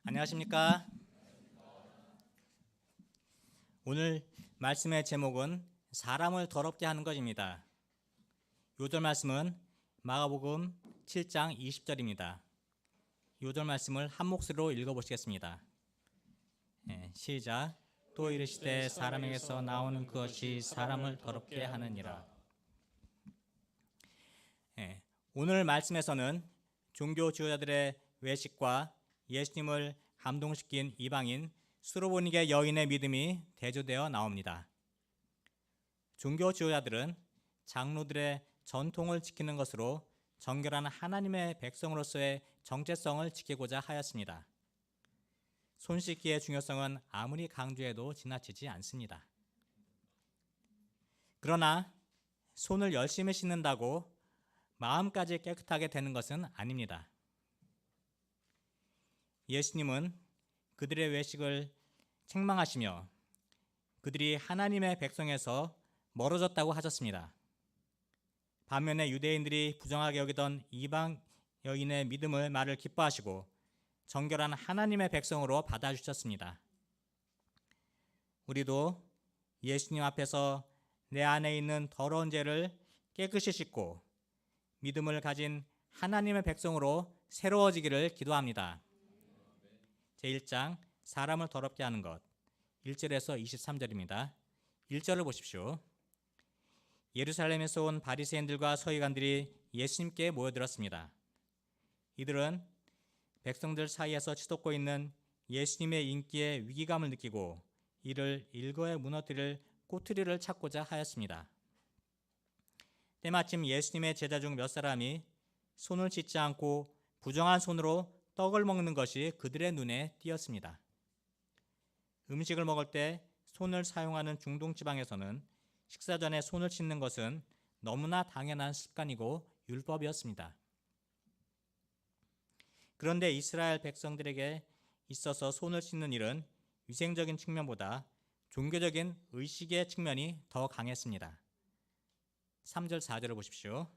안녕하십니까? 오늘 말씀의 제목은 사람을 더럽게 하는 것입니다. 요절 말씀은 마가복음 7장 20절입니다. 요절 말씀을 한 목소리로 읽어보시겠습니다. 시작. 또 이르시되 사람에게서 나오는 그것이 사람을 더럽게 하느니라. 오늘 말씀에서는 종교 지도자들의 외식과 예수님을 감동시킨 이방인 수로보니게 여인의 믿음이 대조되어 나옵니다. 종교 지도자들은 장로들의 전통을 지키는 것으로 정결한 하나님의 백성으로서의 정체성을 지키고자 하였습니다. 손 씻기의 중요성은 아무리 강조해도 지나치지 않습니다. 그러나 손을 열심히 씻는다고 마음까지 깨끗하게 되는 것은 아닙니다. 예수님은 그들의 외식을 책망하시며 그들이 하나님의 백성에서 멀어졌다고 하셨습니다. 반면에 유대인들이 부정하게 여기던 이방 여인의 믿음을 말을 기뻐하시고 정결한 하나님의 백성으로 받아주셨습니다. 우리도 예수님 앞에서 내 안에 있는 더러운 죄를 깨끗이 씻고 믿음을 가진 하나님의 백성으로 새로워지기를 기도합니다. 제1장 사람을 더럽게 하는 것 1절에서 23절입니다. 1절을 보십시오. 예루살렘에서 온 바리새인들과 서기관들이 예수님께 모여들었습니다. 이들은 백성들 사이에서 치솟고 있는 예수님의 인기에 위기감을 느끼고 이를 일거에 무너뜨릴 꼬투리를 찾고자 하였습니다. 때마침 예수님의 제자 중 몇 사람이 손을 씻지 않고 부정한 손으로 떡을 먹는 것이 그들의 눈에 띄었습니다. 음식을 먹을 때 손을 사용하는 중동 지방에서는 식사 전에 손을 씻는 것은 너무나 당연한 습관이고 율법이었습니다. 그런데 이스라엘 백성들에게 있어서 손을 씻는 일은 위생적인 측면보다 종교적인 의식의 측면이 더 강했습니다. 3절 4절을 보십시오.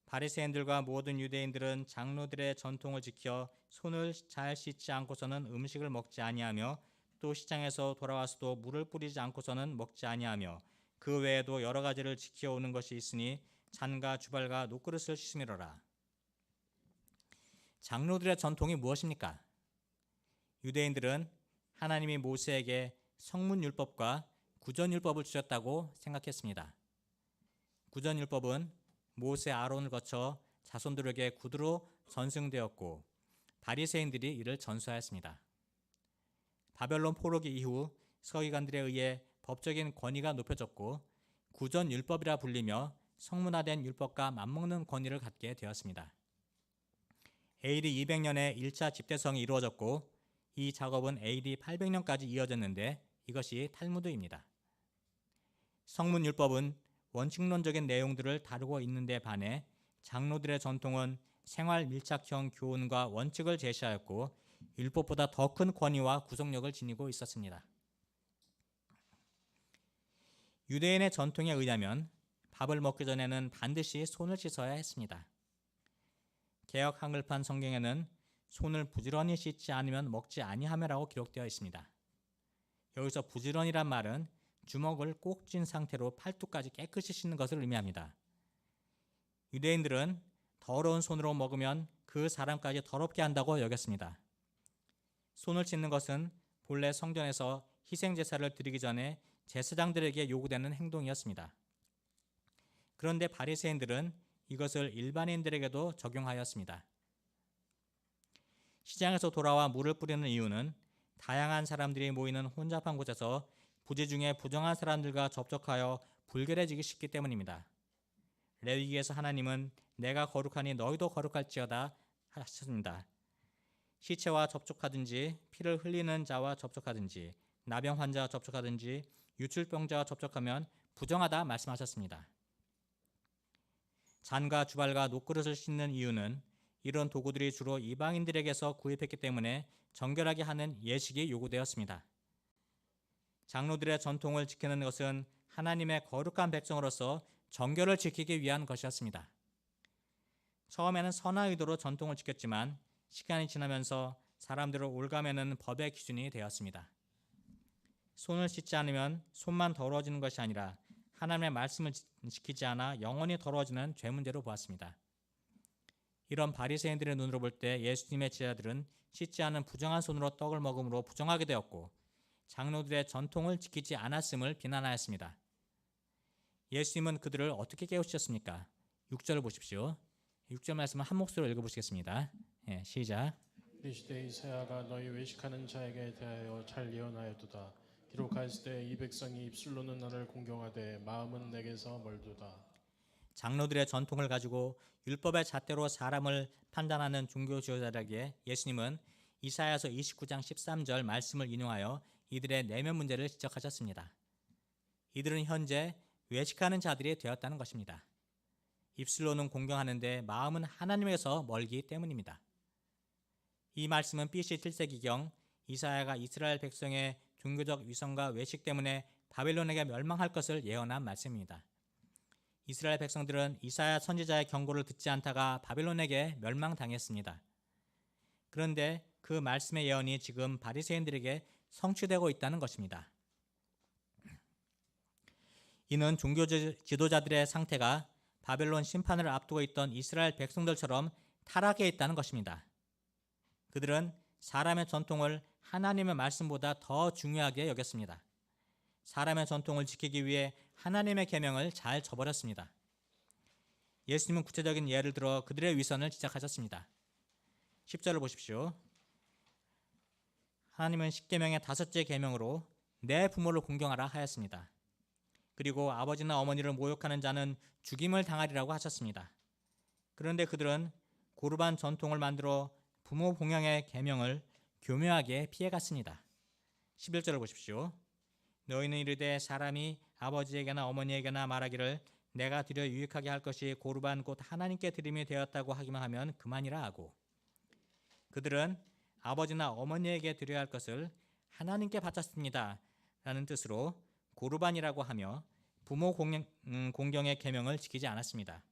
바리새인들과 모든 유대인들은 장로들의 전통을 지켜 손을 잘 씻지 않고서는 음식을 먹지 아니하며 또 시장에서 돌아와서도 물을 뿌리지 않고서는 먹지 아니하며 그 외에도 여러 가지를 지켜오는 것이 있으니 잔과 주발과 녹그릇을 씻음이로라. 장로들의 전통이 무엇입니까? 유대인들은 하나님이 모세에게 성문율법과 구전율법을 주셨다고 생각했습니다. 구전율법은 모세 아론을 거쳐 자손들에게 구두로 전승되었고 바리새인들이 이를 전수하였습니다. 바벨론 포로기 이후 서기관들에 의해 법적인 권위가 높여졌고 구전율법이라 불리며 성문화된 율법과 맞먹는 권위를 갖게 되었습니다. AD 200년에 1차 집대성이 이루어졌고 이 작업은 AD 800년까지 이어졌는데 이것이 탈무드입니다. 성문율법은 원칙론적인 내용들을 다루고 있는데 반해 장로들의 전통은 생활 밀착형 교훈과 원칙을 제시하였고 율법보다 더 큰 권위와 구속력을 지니고 있었습니다. 유대인의 전통에 의하면 밥을 먹기 전에는 반드시 손을 씻어야 했습니다. 개역 한글판 성경에는 손을 부지런히 씻지 않으면 먹지 아니하며라고 기록되어 있습니다. 여기서 부지런이란 말은 주먹을 꼭 쥔 상태로 팔뚝까지 깨끗이 씻는 것을 의미합니다. 유대인들은 더러운 손으로 먹으면 그 사람까지 더럽게 한다고 여겼습니다. 손을 씻는 것은 본래 성전에서 희생제사를 드리기 전에 제사장들에게 요구되는 행동이었습니다. 그런데 바리새인들은 이것을 일반인들에게도 적용하였습니다. 시장에서 돌아와 물을 뿌리는 이유는 다양한 사람들이 모이는 혼잡한 곳에서 부지 중에 부정한 사람들과 접촉하여 불결해지기 쉽기 때문입니다. 레위기에서 하나님은 내가 거룩하니 너희도 거룩할지어다 하셨습니다. 시체와 접촉하든지 피를 흘리는 자와 접촉하든지 나병 환자와 접촉하든지 유출병자와 접촉하면 부정하다 말씀하셨습니다. 잔과 주발과 녹그릇을 씻는 이유는 이런 도구들이 주로 이방인들에게서 구입했기 때문에 정결하게 하는 예식이 요구되었습니다. 장로들의 전통을 지키는 것은 하나님의 거룩한 백성으로서 정결을 지키기 위한 것이었습니다. 처음에는 선한 의도로 전통을 지켰지만 시간이 지나면서 사람들을 올가매는 법의 기준이 되었습니다. 손을 씻지 않으면 손만 더러워지는 것이 아니라 하나님의 말씀을 지키지 않아 영원히 더러워지는 죄 문제로 보았습니다. 이런 바리새인들의 눈으로 볼 때 예수님의 제자들은 씻지 않은 부정한 손으로 떡을 먹음으로 부정하게 되었고 장로들의 전통을 지키지 않았음을 비난하였습니다. 예수님은 그들을 어떻게 깨우치셨습니까? 6절을 보십시오. 6절 말씀을 한 목소리로 읽어보시겠습니다. 시작. 이 시대 이사야가 너희 외식하는 자에게 대하여 잘 예언하였도다. 기록하였을 때 이 백성이 입술로는 나를 공경하되 마음은 내게서 멀도다. 장로들의 전통을 가지고 율법의 잣대로 사람을 판단하는 종교 지도자들에게 예수님은 이사야서 29장 13절 말씀을 인용하여 이들의 내면 문제를 지적하셨습니다. 이들은 현재 외식하는 자들이 되었다는 것입니다. 입술로는 공경하는데 마음은 하나님에서 멀기 때문입니다. 이 말씀은 BC 7세기경 이사야가 이스라엘 백성의 종교적 위선과 외식 때문에 바벨론에게 멸망할 것을 예언한 말씀입니다. 이스라엘 백성들은 이사야 선지자의 경고를 듣지 않다가 바벨론에게 멸망당했습니다. 그런데 그 말씀의 예언이 지금 바리새인들에게 성취되고 있다는 것입니다. 이는 종교 지도자들의 상태가 바벨론 심판을 앞두고 있던 이스라엘 백성들처럼 타락해 있다는 것입니다. 그들은 사람의 전통을 하나님의 말씀보다 더 중요하게 여겼습니다. 사람의 전통을 지키기 위해 하나님의 계명을 잘 저버렸습니다. 예수님은 구체적인 예를 들어 그들의 위선을 지적하셨습니다. 10절을 보십시오. 하나님은 십계명의 5째 계명으로 내 부모를 공경하라 하였습니다. 그리고 아버지나 어머니를 모욕하는 자는 죽임을 당하리라고 하셨습니다. 그런데 그들은 고르반 전통을 만들어 부모 봉양의 계명을 교묘하게 피해갔습니다. 11절을 보십시오. 너희는 이르되 사람이 아버지에게나 어머니에게나 말하기를 내가 드려 유익하게 할 것이 고르반 곧 하나님께 드림이 되었다고 하기만 하면 그만이라 하고, 그들은 아버지나 어머니에게 드려야 할 것을 하나님께 바쳤습니다 라는 뜻으로 고르반이라고 하며 부모 공경의 계명을 지키지 않았습니다.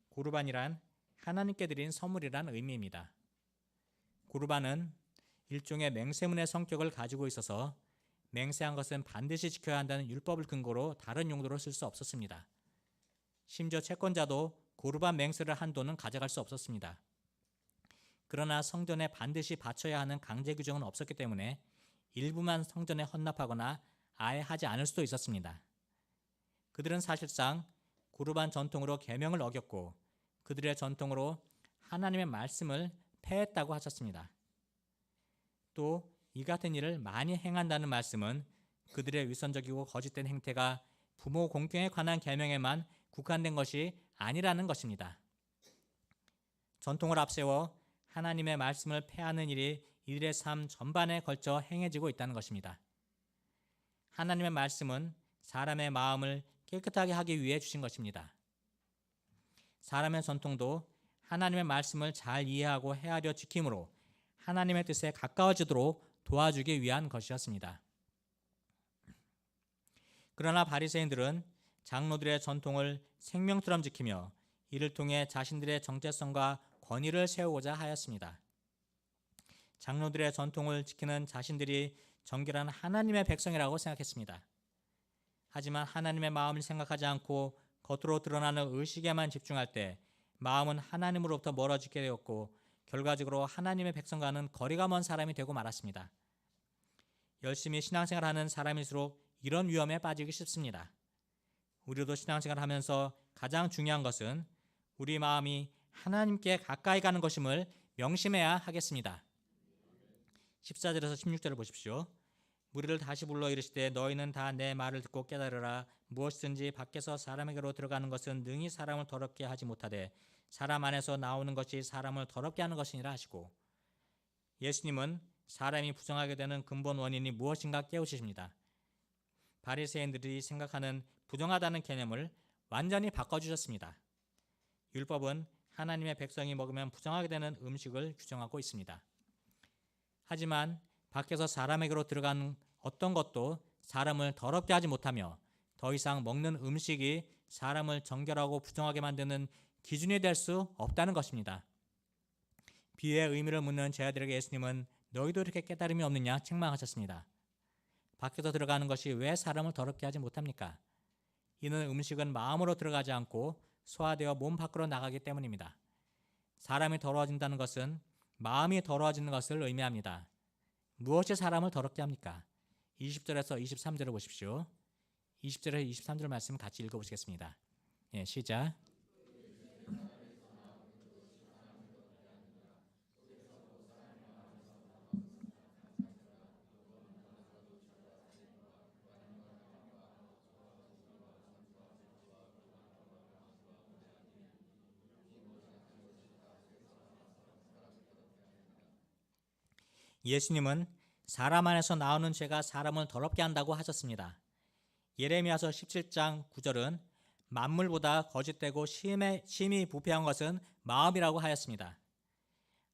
고르반이란 하나님께 드린 선물이란 의미입니다. 고르반은 일종의 맹세문의 성격을 가지고 있어서 맹세한 것은 반드시 지켜야 한다는 율법을 근거로 다른 용도로 쓸 수 없었습니다. 심지어 채권자도 고르반 맹세를 한도는 가져갈 수 없었습니다. 그러나 성전에 반드시 바쳐야 하는 강제 규정은 없었기 때문에 일부만 성전에 헌납하거나 아예 하지 않을 수도 있었습니다. 그들은 사실상 고르반 전통으로 계명을 어겼고 그들의 전통으로 하나님의 말씀을 폐했다고 하셨습니다. 또 이 같은 일을 많이 행한다는 말씀은 그들의 위선적이고 거짓된 행태가 부모 공경에 관한 계명에만 국한된 것이 아니라는 것입니다. 전통을 앞세워 하나님의 말씀을 폐하는 일이 이들의 삶 전반에 걸쳐 행해지고 있다는 것입니다. 하나님의 말씀은 사람의 마음을 깨끗하게 하기 위해 주신 것입니다. 사람의 전통도 하나님의 말씀을 잘 이해하고 헤아려 지킴으로 하나님의 뜻에 가까워지도록 도와주기 위한 것이었습니다. 그러나 바리새인들은 장로들의 전통을 생명처럼 지키며 이를 통해 자신들의 정체성과 권위를 세우고자 하였습니다. 장로들의 전통을 지키는 자신들이 정결한 하나님의 백성이라고 생각했습니다. 하지만 하나님의 마음을 생각하지 않고 겉으로 드러나는 의식에만 집중할 때 마음은 하나님으로부터 멀어지게 되었고 결과적으로 하나님의 백성과는 거리가 먼 사람이 되고 말았습니다. 열심히 신앙생활하는 사람일수록 이런 위험에 빠지기 쉽습니다. 우리도 신앙생활을 하면서 가장 중요한 것은 우리 마음이 하나님께 가까이 가는 것임을 명심해야 하겠습니다. 14절에서 16절을 보십시오. 무리를 다시 불러 이르시되 너희는 다 내 말을 듣고 깨달으라. 무엇이든지 밖에서 사람에게로 들어가는 것은 능히 사람을 더럽게 하지 못하되 사람 안에서 나오는 것이 사람을 더럽게 하는 것이니라 하시고, 예수님은 사람이 부정하게 되는 근본 원인이 무엇인가 깨우치십니다. 바리새인들이 생각하는 부정하다는 개념을 완전히 바꿔주셨습니다. 율법은 하나님의 백성이 먹으면 부정하게 되는 음식을 규정하고 있습니다. 하지만 밖에서 사람에게로 들어가는 어떤 것도 사람을 더럽게 하지 못하며 더 이상 먹는 음식이 사람을 정결하고 부정하게 만드는 기준이 될 수 없다는 것입니다. 비유의 의미를 묻는 제자들에게 예수님은 너희도 이렇게 깨달음이 없느냐 책망하셨습니다. 밖에서 들어가는 것이 왜 사람을 더럽게 하지 못합니까? 이는 음식은 마음으로 들어가지 않고 소화되어 몸 밖으로 나가기 때문입니다. 사람이 더러워진다는 것은 마음이 더러워지는 것을 의미합니다. 무엇이 사람을 더럽게 합니까? 20절에서 23절을 보십시오. 20절에서 23절 말씀 같이 읽어보시겠습니다. 예, 시작. 예수님은 사람 안에서 나오는 죄가 사람을 더럽게 한다고 하셨습니다. 예레미야서 17장 9절은 만물보다 거짓되고 심히 부패한 것은 마음이라고 하였습니다.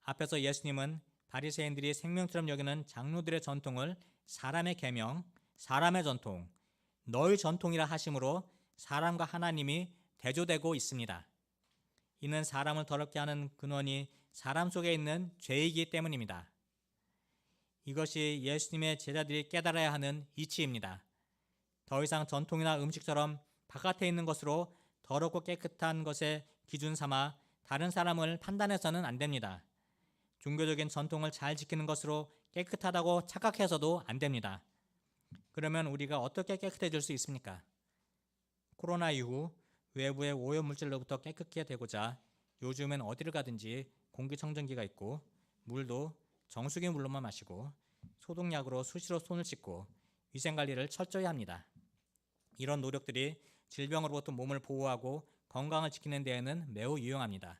앞에서 예수님은 바리새인들이 생명처럼 여기는 장로들의 전통을 사람의 계명, 사람의 전통, 너희 전통이라 하심으로 사람과 하나님이 대조되고 있습니다. 이는 사람을 더럽게 하는 근원이 사람 속에 있는 죄이기 때문입니다. 이것이 예수님의 제자들이 깨달아야 하는 이치입니다. 더 이상 전통이나 음식처럼 바깥에 있는 것으로 더럽고 깨끗한 것에 기준 삼아 다른 사람을 판단해서는 안 됩니다. 종교적인 전통을 잘 지키는 것으로 깨끗하다고 착각해서도 안 됩니다. 그러면 우리가 어떻게 깨끗해질 수 있습니까? 코로나 이후 외부의 오염물질로부터 깨끗게 되고자 요즘엔 어디를 가든지 공기청정기가 있고 물도 정수기 물로만 마시고 소독약으로 수시로 손을 씻고 위생관리를 철저히 합니다. 이런 노력들이 질병으로부터 몸을 보호하고 건강을 지키는 데에는 매우 유용합니다.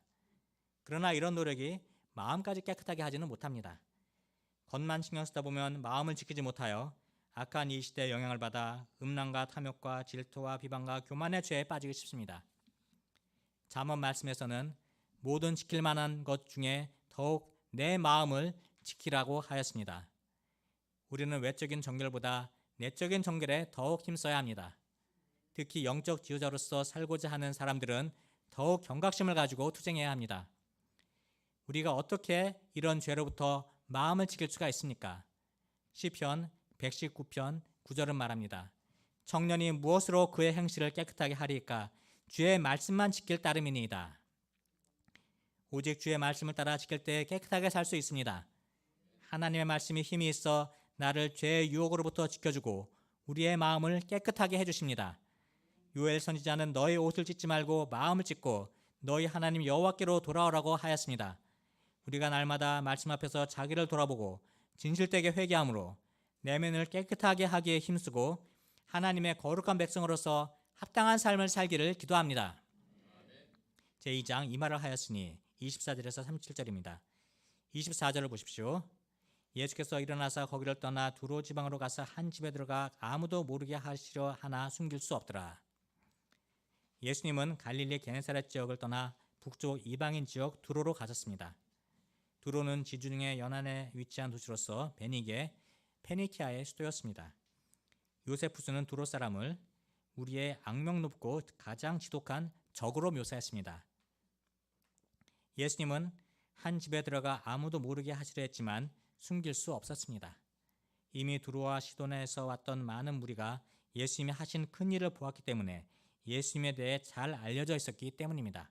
그러나 이런 노력이 마음까지 깨끗하게 하지는 못합니다. 겉만 신경 쓰다 보면 마음을 지키지 못하여 악한 이 시대의 영향을 받아 음란과 탐욕과 질투와 비방과 교만의 죄에 빠지기 쉽습니다. 잠언 말씀에서는 모든 지킬 만한 것 중에 더욱 내 마음을 지키라고 하였습니다. 우리는 외적인 정결보다 내적인 정결에 더욱 힘써야 합니다. 특히 영적 지도자로서 살고자 하는 사람들은 더욱 경각심을 가지고 투쟁해야 합니다. 우리가 어떻게 이런 죄로부터 마음을 지킬 수가 있습니까? 시편 119편 9절은 말합니다. 청년이 무엇으로 그의 행실을 깨끗하게 하리이까? 주의 말씀만 지킬 따름이니이다. 오직 주의 말씀을 따라 지킬 때 깨끗하게 살 수 있습니다. 하나님의 말씀이 힘이 있어 나를 죄의 유혹으로부터 지켜주고 우리의 마음을 깨끗하게 해주십니다. 요엘 선지자는 너희 옷을 찢지 말고 마음을 찢고 너희 하나님 여호와께로 돌아오라고 하였습니다. 우리가 날마다 말씀 앞에서 자기를 돌아보고 진실되게 회개함으로 내면을 깨끗하게 하기에 힘쓰고 하나님의 거룩한 백성으로서 합당한 삶을 살기를 기도합니다. 제2장 이 말을 하였으니 24절에서 37절입니다. 24절을 보십시오. 예수께서 일어나서 거기를 떠나 두로 지방으로 가서 한 집에 들어가 아무도 모르게 하시려 하나 숨길 수 없더라. 예수님은 갈릴리 게네사렛 지역을 떠나 북쪽 이방인 지역 두로로 가셨습니다. 두로는 지중해 연안에 위치한 도시로서 베니게, 페니키아의 수도였습니다. 요세푸스는 두로 사람을 우리의 악명 높고 가장 지독한 적으로 묘사했습니다. 예수님은 한 집에 들어가 아무도 모르게 하시려 했지만 숨길 수 없었습니다. 이미 두로와 시돈에서 왔던 많은 무리가 예수님이 하신 큰 일을 보았기 때문에 예수님에 대해 잘 알려져 있었기 때문입니다.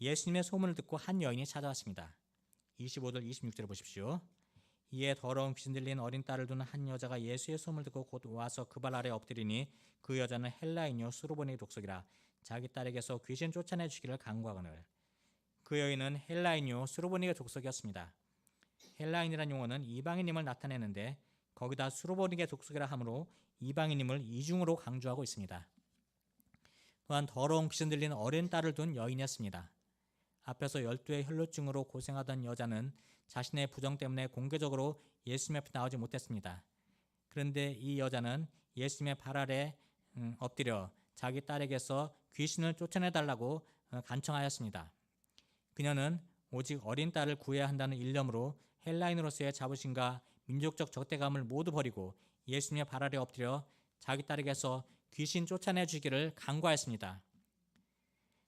예수님의 소문을 듣고 한 여인이 찾아왔습니다. 25절 26절을 보십시오. 이에 더러운 귀신 들린 어린 딸을 두는 한 여자가 예수의 소문을 듣고 곧 와서 그 발 아래 엎드리니 그 여자는 헬라인이요 수로보니 족속이라 자기 딸에게서 귀신 쫓아내 주기를 간구하거늘. 그 여인은 헬라인이요 수로보니가 족속이었습니다. 헬라인이라는 용어는 이방인임을 나타내는데 거기다 수로보니게 족속이라 하므로 이방인임을 이중으로 강조하고 있습니다. 또한 더러운 귀신 들린 어린 딸을 둔 여인이었습니다. 앞에서 12의 혈루증으로 고생하던 여자는 자신의 부정 때문에 공개적으로 예수님 앞에 나오지 못했습니다. 그런데 이 여자는 예수님의 발 아래 엎드려 자기 딸에게서 귀신을 쫓아내달라고 간청하였습니다. 그녀는 오직 어린 딸을 구해야 한다는 일념으로 헬라인으로서의 자부심과 민족적 적대감을 모두 버리고 예수님의 발 아래 엎드려 자기 딸에게서 귀신 쫓아내 주기를 간구하였습니다.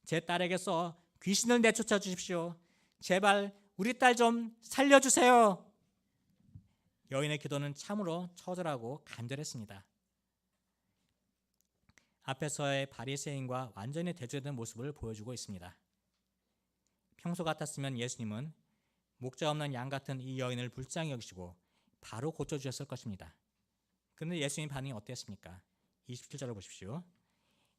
제 딸에게서 귀신을 내쫓아 주십시오. 제발 우리 딸 좀 살려주세요. 여인의 기도는 참으로 처절하고 간절했습니다. 앞에서의 바리새인과 완전히 대조된 모습을 보여주고 있습니다. 평소 같았으면 예수님은 목자 없는 양 같은 이 여인을 불쌍히 여기시고 바로 고쳐주셨을 것입니다. 그런데 예수님 반응이 어땠습니까? 27절을 보십시오.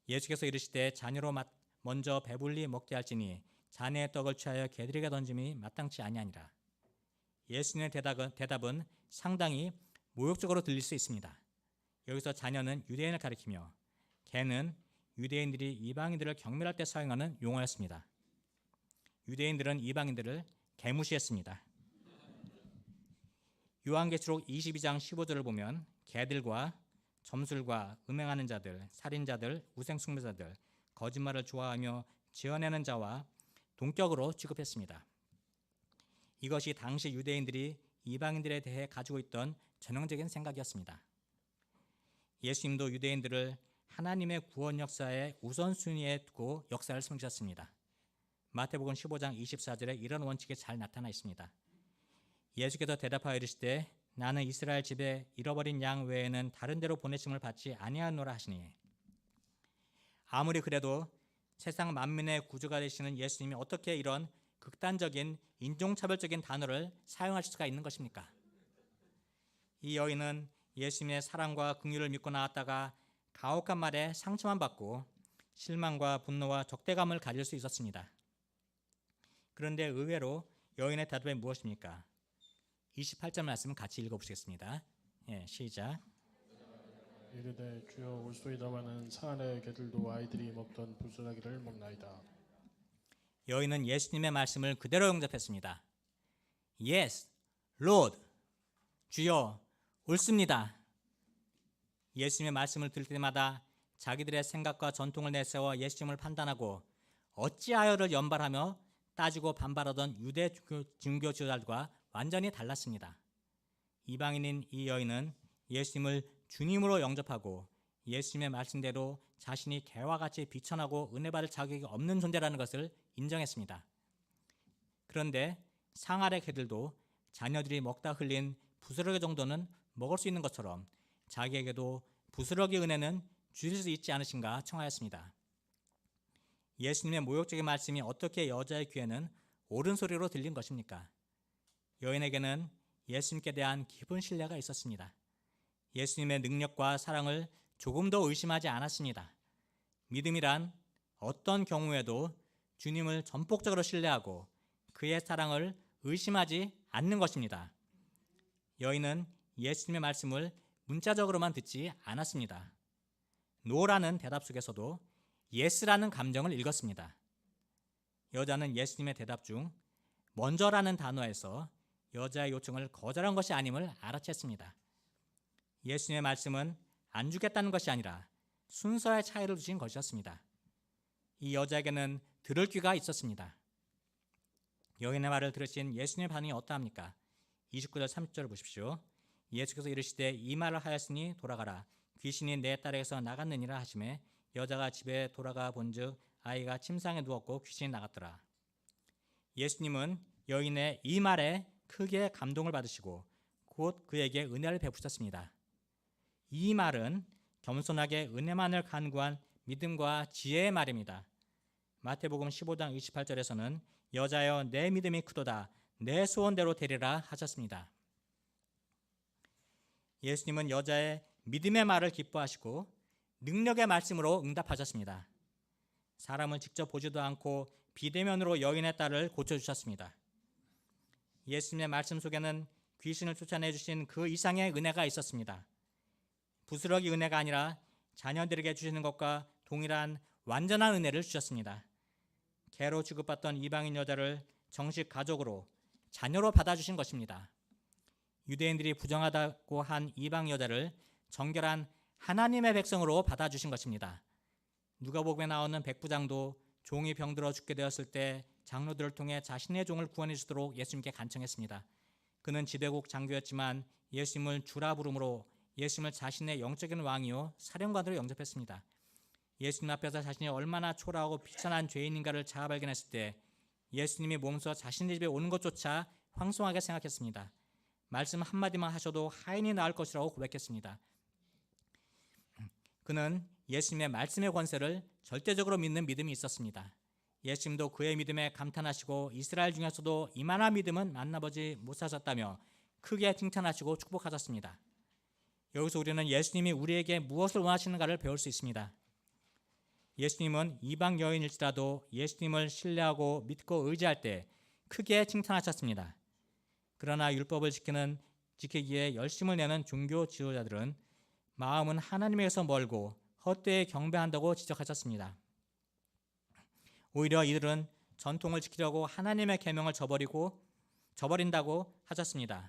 예수께서 이르시되 자녀로 먼저 배불리 먹게 할지니 자네의 떡을 취하여 개들에게 던짐이 마땅치 아니하니라. 예수님의 대답은 상당히 모욕적으로 들릴 수 있습니다. 여기서 자녀는 유대인을 가리키며 개는 유대인들이 이방인들을 경멸할 때 사용하는 용어였습니다. 유대인들은 이방인들을 개무시했습니다. 요한계시록 22장 15절을 보면 개들과 점술과 음행하는 자들, 살인자들, 우상숭배자들, 거짓말을 좋아하며 지어내는 자와 동격으로 취급했습니다. 이것이 당시 유대인들이 이방인들에 대해 가지고 있던 전형적인 생각이었습니다. 예수님도 유대인들을 하나님의 구원 역사의 우선순위에 두고 역사를 섬기셨습니다. 마태복음 15장 24절에 이런 원칙이 잘 나타나 있습니다. 예수께서 대답하여 이르시되 나는 이스라엘 집에 잃어버린 양 외에는 다른 데로 보내심을 받지 아니하노라 하시니, 아무리 그래도 세상 만민의 구주가 되시는 예수님이 어떻게 이런 극단적인 인종차별적인 단어를 사용하실 수가 있는 것입니까? 이 여인은 예수님의 사랑과 긍휼을 믿고 나왔다가 가혹한 말에 상처만 받고 실망과 분노와 적대감을 가질 수 있었습니다. 그런데 의외로 여인의 대답이 무엇입니까? 28절 말씀 같이 읽어보시겠습니다. 시작. 이르되 주여 올소이다마는 사안의 개들도 아이들이 먹던 부스러기를 먹나이다. 여인은 예수님의 말씀을 그대로 용접했습니다. Yes, Lord. 주여, 옳습니다. 예수님의 말씀을 들을 때마다 자기들의 생각과 전통을 내세워 예수님을 판단하고 어찌하여를 연발하며 따지고 반발하던 유대 종교 지도자들과 완전히 달랐습니다. 이방인인 이 여인은 예수님을 주님으로 영접하고 예수님의 말씀대로 자신이 개와 같이 비천하고 은혜받을 자격이 없는 존재라는 것을 인정했습니다. 그런데 상아래 개들도 자녀들이 먹다 흘린 부스러기 정도는 먹을 수 있는 것처럼 자기에게도 부스러기 은혜는 주실 수 있지 않으신가 청하였습니다. 예수님의 모욕적인 말씀이 어떻게 여자의 귀에는 옳은 소리로 들린 것입니까? 여인에게는 예수님께 대한 깊은 신뢰가 있었습니다. 예수님의 능력과 사랑을 조금도 의심하지 않았습니다. 믿음이란 어떤 경우에도 주님을 전폭적으로 신뢰하고 그의 사랑을 의심하지 않는 것입니다. 여인은 예수님의 말씀을 문자적으로만 듣지 않았습니다. 노라는 대답 속에서도 예스라는 감정을 읽었습니다. 여자는 예수님의 대답 중 먼저라는 단어에서 여자의 요청을 거절한 것이 아님을 알아챘습니다. 예수님의 말씀은 안 주겠다는 것이 아니라 순서의 차이를 두신 것이었습니다. 이 여자에게는 들을 귀가 있었습니다. 여인의 말을 들으신 예수님의 반응이 어떠합니까? 29절 30절을 보십시오. 예수께서 이르시되 이 말을 하였으니 돌아가라. 귀신이 내 딸에게서 나갔느니라 하시매 여자가 집에 돌아가 본즉 아이가 침상에 누웠고 귀신이 나갔더라. 예수님은 여인의 이 말에 크게 감동을 받으시고 곧 그에게 은혜를 베푸셨습니다. 이 말은 겸손하게 은혜만을 간구한 믿음과 지혜의 말입니다. 마태복음 15장 28절에서는 여자여 내 믿음이 크도다 내 소원대로 되리라 하셨습니다. 예수님은 여자의 믿음의 말을 기뻐하시고 능력의 말씀으로 응답하셨습니다. 사람을 직접 보지도 않고 비대면으로 여인의 딸을 고쳐주셨습니다. 예수님의 말씀 속에는 귀신을 쫓아내주신 그 이상의 은혜가 있었습니다. 부스러기 은혜가 아니라 자녀들에게 주시는 것과 동일한 완전한 은혜를 주셨습니다. 개로 취급받던 이방인 여자를 정식 가족으로 자녀로 받아주신 것입니다. 유대인들이 부정하다고 한 이방 여자를 정결한 하나님의 백성으로 받아주신 것입니다. 누가복음에 나오는 백부장도 종이 병들어 죽게 되었을 때 장로들을 통해 자신의 종을 구원해 주도록 예수님께 간청했습니다. 그는 지배국 장교였지만 예수님을 주라 부름으로 예수님을 자신의 영적인 왕이요 사령관으로 영접했습니다. 예수님 앞에서 자신이 얼마나 초라하고 비천한 죄인인가를 자아 발견했을 때 예수님이 몸소 자신의 집에 오는 것조차 황송하게 생각했습니다. 말씀 한마디만 하셔도 하인이 나을 것이라고 고백했습니다. 그는 예수님의 말씀의 권세를 절대적으로 믿는 믿음이 있었습니다. 예수님도 그의 믿음에 감탄하시고 이스라엘 중에서도 이만한 믿음은 만나보지 못하셨다며 크게 칭찬하시고 축복하셨습니다. 여기서 우리는 예수님이 우리에게 무엇을 원하시는가를 배울 수 있습니다. 예수님은 이방 여인일지라도 예수님을 신뢰하고 믿고 의지할 때 크게 칭찬하셨습니다. 그러나 율법을 지키기에 열심을 내는 종교 지도자들은 마음은 하나님에게서 멀고 헛되이 경배한다고 지적하셨습니다. 오히려 이들은 전통을 지키려고 하나님의 계명을 저버린다고 하셨습니다.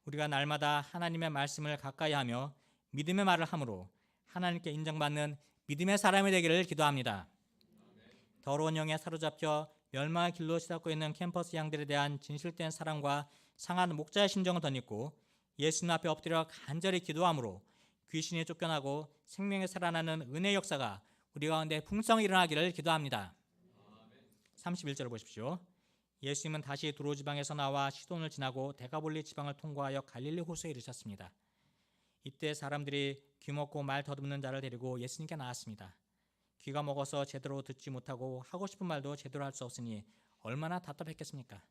우리가 날마다 하나님의 말씀을 가까이하며 믿음의 말을 함으로 하나님께 인정받는 믿음의 사람이 되기를 기도합니다. 더러운 영에 사로잡혀 멸망의 길로 치닫고 있는 캠퍼스 양들에 대한 진실된 사랑과 상한 목자의 심정을 덧입고 예수님 앞에 엎드려 간절히 기도함으로 귀신이 쫓겨나고 생명이 살아나는 은혜의 역사가 우리 가운데 풍성히 일어나기를 기도합니다. 31절을 보십시오. 예수님은 다시 두로 지방에서 나와 시돈을 지나고 데가볼리 지방을 통과하여 갈릴리 호수에 이르셨습니다. 이때 사람들이 귀 먹고 말 더듬는 자를 데리고 예수님께 나왔습니다. 귀가 먹어서 제대로 듣지 못하고 하고 싶은 말도 제대로 할 수 없으니 얼마나 답답했겠습니까?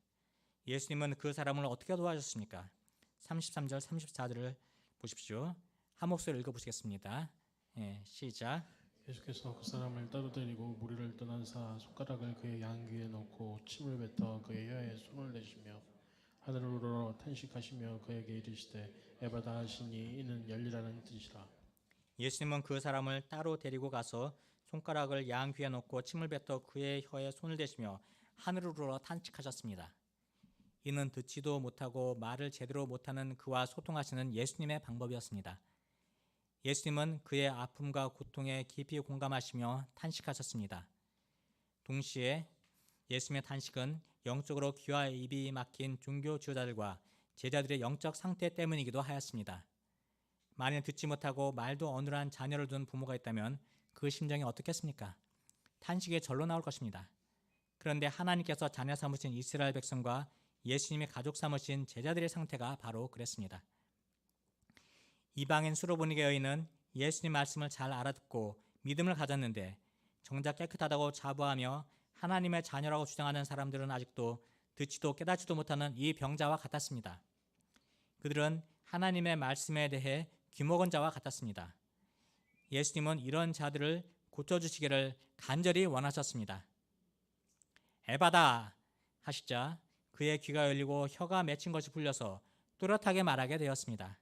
예수님은 그 사람을 어떻게 도와주셨습니까? 33절 34절을 보십시오. 한 목소리 읽어보시겠습니다. 시작. 예수께서 그 사람을 따로 데리고 무리를 떠난사 손가락을 그의 양귀에 넣고 침을 뱉어 그의 혀에 손을 대시며 하늘을 우러러 탄식하시며 그에게 이르시되 에바다 하시니 이는 열리라는 뜻이라. 예수님은 그 사람을 따로 데리고 가서 손가락을 양 귀에 넣고 침을 뱉어 그의 혀에 손을 대시며 하늘을 우러러 탄식하셨습니다. 이는 듣지도 못하고 말을 제대로 못하는 그와 소통하시는 예수님의 방법이었습니다. 예수님은 그의 아픔과 고통에 깊이 공감하시며 탄식하셨습니다. 동시에 예수님의 탄식은 영적으로 귀와 입이 막힌 종교 지도자들과 제자들의 영적 상태 때문이기도 하였습니다. 만일 듣지 못하고 말도 어눌한 자녀를 둔 부모가 있다면 그 심정이 어떻겠습니까? 탄식의 절로 나올 것입니다. 그런데 하나님께서 자녀 삼으신 이스라엘 백성과 예수님이 가족 삼으신 제자들의 상태가 바로 그랬습니다. 이방인 수로보니게 여인은 예수님 말씀을 잘 알아듣고 믿음을 가졌는데 정작 깨끗하다고 자부하며 하나님의 자녀라고 주장하는 사람들은 아직도 듣지도 깨닫지도 못하는 이 병자와 같았습니다. 그들은 하나님의 말씀에 대해 귀먹은 자와 같았습니다. 예수님은 이런 자들을 고쳐주시기를 간절히 원하셨습니다. 에바다 하시자 그의 귀가 열리고 혀가 맺힌 것이 풀려서 또렷하게 말하게 되었습니다.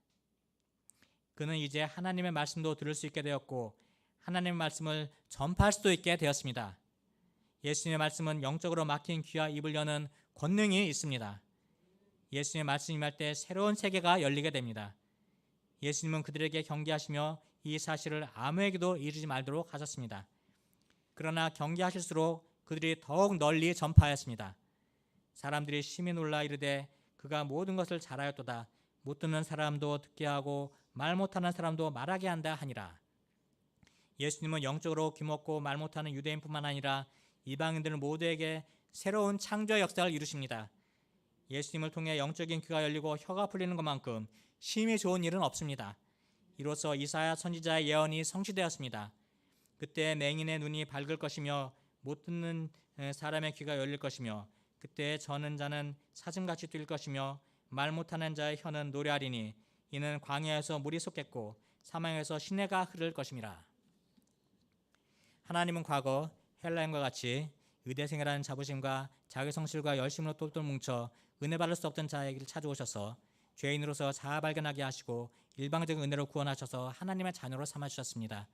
그는 이제 하나님의 말씀도 들을 수 있게 되었고 하나님의 말씀을 전파할 수도 있게 되었습니다. 예수님의 말씀은 영적으로 막힌 귀와 입을 여는 권능이 있습니다. 예수님의 말씀이 임할 때 새로운 세계가 열리게 됩니다. 예수님은 그들에게 경계하시며 이 사실을 아무에게도 이르지 말도록 하셨습니다. 그러나 경계하실수록 그들이 더욱 널리 전파하였습니다. 사람들이 심히 놀라 이르되 그가 모든 것을 잘하였도다. 못 듣는 사람도 듣게 하고 말 못하는 사람도 말하게 한다 하니라. 예수님은 영적으로 귀먹고 말 못하는 유대인뿐만 아니라 이방인들 모두에게 새로운 창조의 역사를 이루십니다. 예수님을 통해 영적인 귀가 열리고 혀가 풀리는 것만큼 심히 좋은 일은 없습니다. 이로써 이사야 선지자의 예언이 성취되었습니다. 그때 맹인의 눈이 밝을 것이며 못 듣는 사람의 귀가 열릴 것이며 그때 저는 자는 사슴같이 뛸 것이며 말 못하는 자의 혀는 노래하리니 이는 광야에서 물이 솟겠고 사망에서 시내가 흐를 것임이라. 하나님은 과거 헬라인과 같이 의대생이라는 자부심과 자기 성실과 열심으로 똘똘 뭉쳐 은혜 받을 수 없던 자에게 찾아오셔서 죄인으로서 자아 발견하게 하시고 일방적인 은혜로 구원하셔서 하나님의 자녀로 삼아주셨습니다.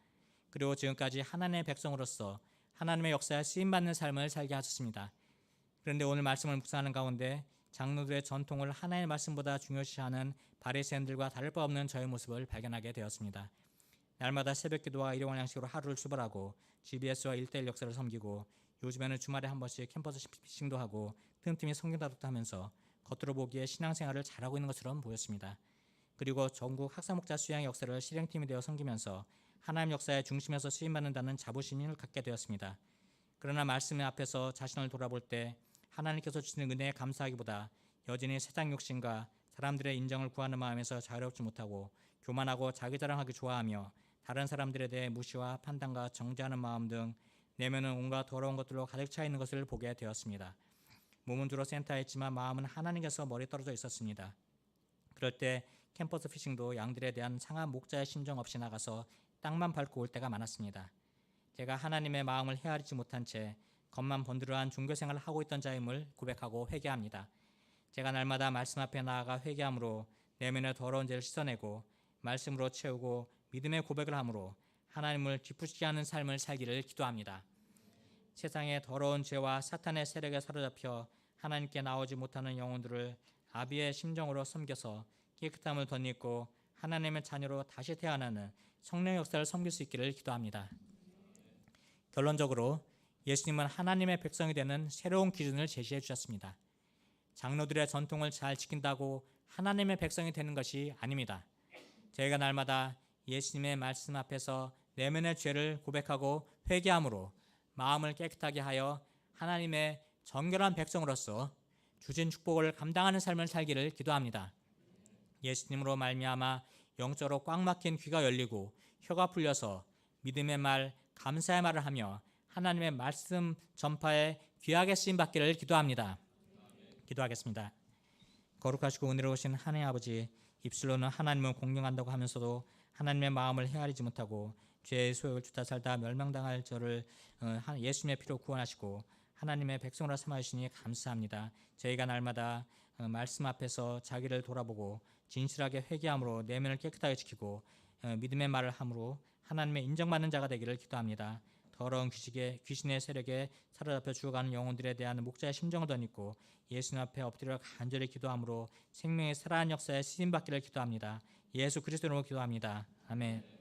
그리고 지금까지 하나님의 백성으로서 하나님의 역사에 쓰임받는 삶을 살게 하셨습니다. 그런데 오늘 말씀을 묵상하는 가운데 장로들의 전통을 하나님의 말씀보다 중요시하는 바리새인들과 다를 바 없는 저의 모습을 발견하게 되었습니다. 날마다 새벽 기도와 일용할 양식으로 하루를 출발하고 GBS와 1:1 역사를 섬기고 요즘에는 주말에 한 번씩 캠퍼스 피칭도 하고 틈틈이 성경 다독도 하면서 겉으로 보기에 신앙생활을 잘하고 있는 것처럼 보였습니다. 그리고 전국 학사목자 수양의 역사를 실행팀이 되어 섬기면서 하나님 역사의 중심에서 쓰임받는다는 자부심을 갖게 되었습니다. 그러나 말씀 앞에서 자신을 돌아볼 때 하나님께서 주시는 은혜에 감사하기보다 여전히 세상 욕심과 사람들의 인정을 구하는 마음에서 자유롭지 못하고 교만하고 자기 자랑하기 좋아하며 다른 사람들에 대해 무시와 판단과 정죄하는 마음 등 내면은 온갖 더러운 것들로 가득 차 있는 것을 보게 되었습니다. 몸은 주로 센터에 있지만 마음은 하나님께서 멀리 떨어져 있었습니다. 그럴 때 캠퍼스 피싱도 양들에 대한 상한 목자의 심정 없이 나가서 땅만 밟고 올 때가 많았습니다. 제가 하나님의 마음을 헤아리지 못한 채 겉만 번드러한 종교생활을 하고 있던 자임을 고백하고 회개합니다. 제가 날마다 말씀 앞에 나아가 회개함으로 내면의 더러운 죄를 씻어내고 말씀으로 채우고 믿음의 고백을 함으로 하나님을 기쁘시게 하는 삶을 살기를 기도합니다. 세상의 더러운 죄와 사탄의 세력에 사로잡혀 하나님께 나오지 못하는 영혼들을 아비의 심정으로 섬겨서 깨끗함을 덧입고 하나님의 자녀로 다시 태어나는 성령 역사를 섬길 수 있기를 기도합니다. 결론적으로 예수님은 하나님의 백성이 되는 새로운 기준을 제시해 주셨습니다. 장로들의 전통을 잘 지킨다고 하나님의 백성이 되는 것이 아닙니다. 저희가 날마다 예수님의 말씀 앞에서 내면의 죄를 고백하고 회개함으로 마음을 깨끗하게 하여 하나님의 정결한 백성으로서 주신 축복을 감당하는 삶을 살기를 기도합니다. 예수님으로 말미암아 영적으로 꽉 막힌 귀가 열리고 혀가 풀려서 믿음의 말, 감사의 말을 하며 하나님의 말씀 전파에 귀하게 쓰임 받기를 기도합니다. 기도하겠습니다. 거룩하시고 은혜로우신 하나님 아버지, 입술로는 하나님을 공경한다고 하면서도 하나님의 마음을 헤아리지 못하고 죄의 소욕을 주다 살다 멸망당할 저를 예수님의 피로 구원하시고 하나님의 백성으로 삼아주시니 감사합니다. 저희가 날마다 말씀 앞에서 자기를 돌아보고 진실하게 회개함으로 내면을 깨끗하게 지키고 믿음의 말을 함으로 하나님의 인정받는 자가 되기를 기도합니다. 더러운 귀신의 세력에 사로잡혀 죽어가는 영혼들에 대한 목자의 심정을 덧입고 예수님 앞에 엎드려 간절히 기도함으로 생명의 살아난 역사에 쓰임받기를 기도합니다. 예수 그리스도로 기도합니다. 아멘.